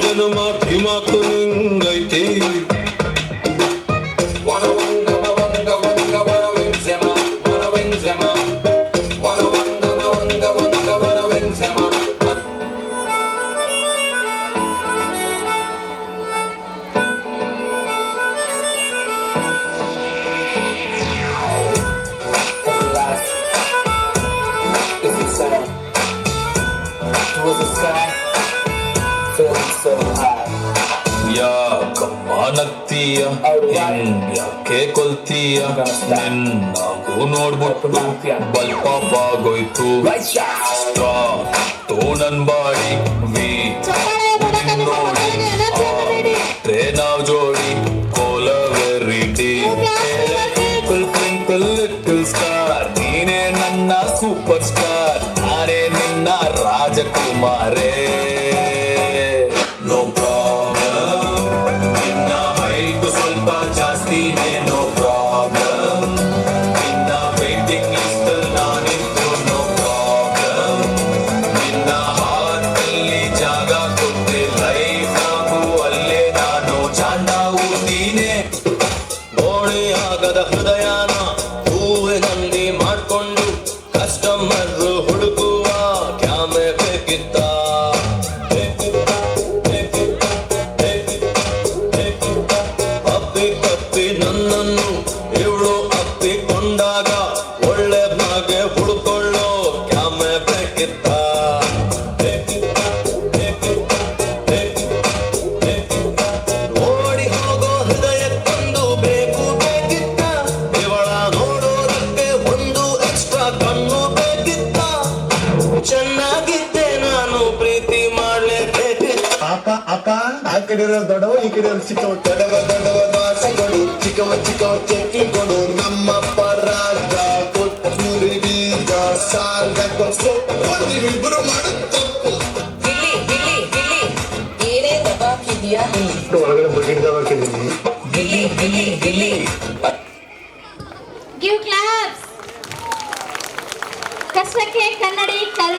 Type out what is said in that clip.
ಜನ್ಮ ಧಿಮಾಕು ನಿಂಗೈತಿ ಯಾಕಮ್ಮನತ್ತೀಯ ಯಾಕೆ ಕೊಲ್ತೀಯ ನಿನ್ನಾಗೂ ನೋಡ್ಬಿಟ್ಟು ಬಲ್ಪಾಗೋಯ್ತು ತೋಣನ್ ಬಾಡಿ ನೋಡಿ ನಾವ್ ಜೋಡಿ ಕೋಲವೆರಿಟಿ ಲಿಟಲ್ ಸ್ಟಾರ್ ನೀನೇ ನನ್ನ ಸೂಪರ್ ಸ್ಟಾರ್ ನಾನೇ ನಿನ್ನ ರಾಜಕುಮಾರೇ ನೋ ಪ್ರಾಬ್ಲಮ್ ನಿನ್ನ ಹೈಟ್ ಸ್ವಲ್ಪ ಜಾಸ್ತಿನೇ ನೋ ಪ್ರಾಬ್ಲಮ್ ನಿನ್ನ ವೇಟಿಂಗ್ ಲಿಸ್ಟ್ ನಾನಿದ್ದು ನೋ ಪ್ರಾಬ್ಲಮ್ ನಿನ್ನ ಹಾರ್ಟಲ್ಲಿ ಜಾಗ ಕೊಟ್ಟೆ ಲೈಫ್ ಆಗು ಅಲ್ಲೇ ನಾನು ಚಾಂಡ ಊಟೀನೆ ಗೋಳಿ ಆಗದ ಹೃದಯನ ಹೂವಿನಲ್ಲಿ ಮಾಡ್ಕೊಂಡು ಕಸ್ಟಮರ್ ಹುಡುಕುವ ಕ್ಯಾಮೆ ಬೇಕಿತ್ತ ಅಪ್ಪಿ ನನ್ನನ್ನು ಇವಳು ಅಪ್ಪಿಕೊಂಡಾಗ ಒಳ್ಳೆ ಭಾಗ್ಯ ಹುಡುಕೊಳ್ಳೋ ಕ್ಯಾಮೆ ಬೇಕಿತ್ತ ಓಡಿ ಹೋಗೋ ಹೃದಯಕ್ಕೊಂದು ಬೇಕು ಬೇಕಿತ್ತ ಇವಳ ನೋಡೋದಕ್ಕೆ ಒಂದು ಎಕ್ಸ್ಟ್ರಾ ಕಣ್ಣು ಬೇಕಿತ್ತ ಚೆನ್ನಾಗಿದ್ದೆ ನಾನು ಪ್ರೀತಿ ಮಾಡ್ಲೇಬೇಕಿತ್ತ ಅಪ್ಪ ಅಪ್ಪ ಆ ಕಡೆ ದೊಡ್ಡವ ಈ ಕಡೆ ಚಿಕ್ಕವ ದೊಡ್ಡವ ದೋಸೆಗಳು ಚಿಕ್ಕವ ಚಟ್ನಿ ಕೊಡು ನಮ್ಮಪ್ಪ ರಾಜ ಕೊತ್ತಂಬರಿ ಬೀಜ ಸಾರ್ಗ ಇಬ್ರು ಮಾಡುತ್ತ ಒಳಗಡೆ ಬಕೆಟ್ ಹಾಕಿದ್ದೀನಿ ಗಿವ್ ಕ್ಲಾಪ್ಸ್ ಕಷ್ಟಕ್ಕೆ ಕನ್ನಡಿ